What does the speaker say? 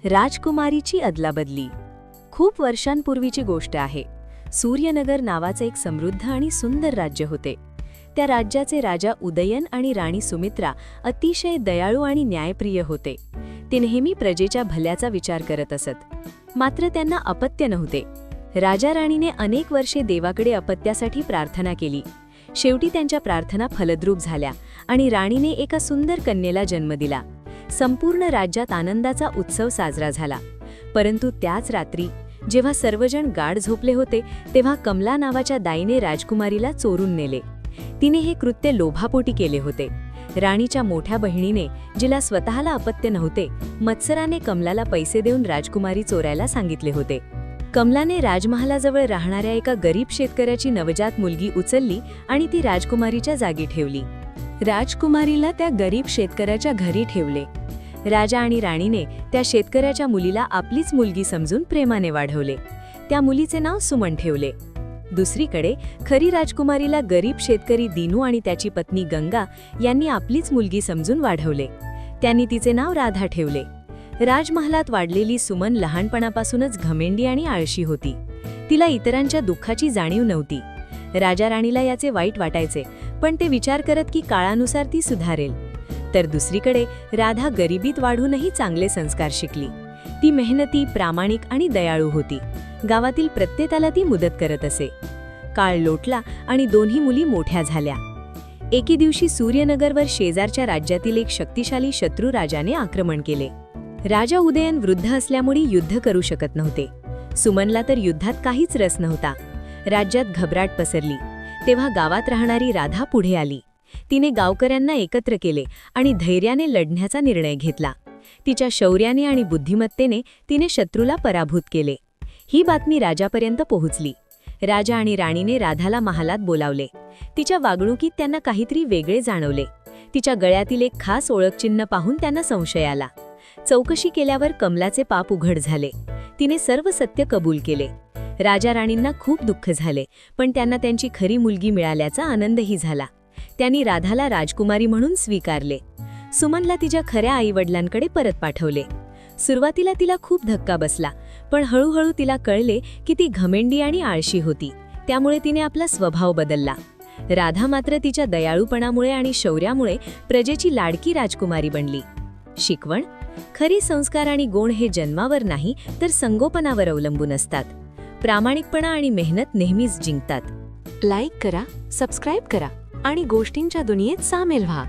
राजकुमारीची अदलाबदली. खूप वर्षांपूर्वीची गोष्ट आहे. सूर्यनगर नावाचे एक समृद्ध आणि सुंदर राज्य होते. त्या राज्याचे राजा उदयन आणि राणी सुमित्रा अतिशय दयाळू आणि न्यायप्रिय होते. ते नेहमी प्रजेच्या भल्याचा विचार करत असत. मात्र त्यांना अपत्य नव्हते. राजा राणीने अनेक वर्षे देवाकडे अपत्यासाठी प्रार्थना केली. शेवटी त्यांच्या प्रार्थना फलद्रूप झाल्या आणि राणीने एका सुंदर कन्येला जन्म दिला. संपूर्ण राज्यात आनंदाचा उत्सव साजरा झाला. परंतु त्याच रात्री जेव्हा सर्वजण गाढ झोपले होते, तेव्हा कमला नावाच्या दाईने राजकुमारीला चोरून नेले. तिने हे कृत्य लोभापोटी केले होते. राणीच्या मोठ्या बहिणीने, जिला स्वतःला अपत्य नव्हते, मत्सराने कमलाला पैसे देऊन राजकुमारी चोरायला सांगितले होते. कमलाने राजमहालाजवळ राहणाऱ्या एका गरीब शेतकऱ्याची नवजात मुलगी उचलली आणि ती राजकुमारीच्या जागी ठेवली. राजकुमारीला त्या गरीब शेतकऱ्याच्या घरी ठेवले. राजा आणि राणीने त्या शेतकऱ्याच्या मुलीला आपलीच मुलगी समजून प्रेमाने वाढवले. त्या मुलीचे नाव सुमन ठेवले. दुसरीकडे खरी राजकुमारीला गरीब शेतकरी दिनू आणि त्याची पत्नी गंगा यांनी आपलीच मुलगी समजून वाढवले. त्यांनी तिचे नाव राधा ठेवले. राजमहालात वाढलेली सुमन लहानपणापासूनच घमेंडी आणि आळशी होती. तिला इतरांच्या दुःखाची जाणीव नव्हती. राजा राणीला याचे वाईट वाटायचे, पण ते विचार करत की काळानुसार ती सुधारेल. तर दुसरीकडे राधा गरिबीत वाढूनही चांगले संस्कार शिकली. ती मेहनती, प्रामाणिक आणि दयाळू होती. गावातील प्रत्येकाला ती मदत करत असे. काळ लोटला आणि दोन्ही मुली मोठ्या झाल्या. एके दिवशी सूर्यनगरवर शेजारच्या राज्यातील एक शक्तिशाली शत्रू राजाने आक्रमण केले. राजा उदयन वृद्ध असल्यामुळे युद्ध करू शकत नव्हते. सुमनला तर युद्धात काहीच रस नव्हता. राज्यात घबराट पसरली. तेव्हा गावात राहणारी राधा पुढे आली. तिने गावकऱ्यांना एकत्र केले आणि धैर्याने लढण्याचा निर्णय घेतला. तिच्या शौर्याने आणि बुद्धिमत्तेने तिने शत्रूला पराभूत केले. ही बातमी राजापर्यंत पोहोचली. राजा आणि राणीने राधाला महालात बोलावले. तिच्या वागणुकीत त्यांना काहीतरी वेगळे जाणवले. तिच्या गळ्यातील एक खास ओळखचिन्ह पाहून त्यांना संशय आला. चौकशी केल्यावर कमलाचे पाप उघड झाले. तिने सर्व सत्य कबूल केले. राजा राणींना खूप दुःख झाले, पण त्यांना त्यांची खरी मुलगी मिळाल्याचा आनंदही झाला. त्यांनी राधाला राजकुमारी म्हणून स्वीकारले. सुमनला तिच्या खऱ्या आईवडिलांकडे परत पाठवले. सुरुवातीला तिला खूप धक्का बसला, पण हळूहळू तिला कळले की ती घमेंडी आणि आळशी होती. त्यामुळे तिने आपला स्वभाव बदलला. राधा मात्र तिच्या दयाळूपणामुळे आणि शौर्यामुळे प्रजेची लाडकी राजकुमारी बनली. शिकवण: खरी संस्कार आणि गुण हे जन्मावर नाही, तर संगोपनावर अवलंबून असतात. प्रामाणिकपणा आणि मेहनत नेहमीच जिंकतात. लाईक करा, सबस्क्राईब करा आणि गोष्टींच्या दुनियेत सामील व्हा.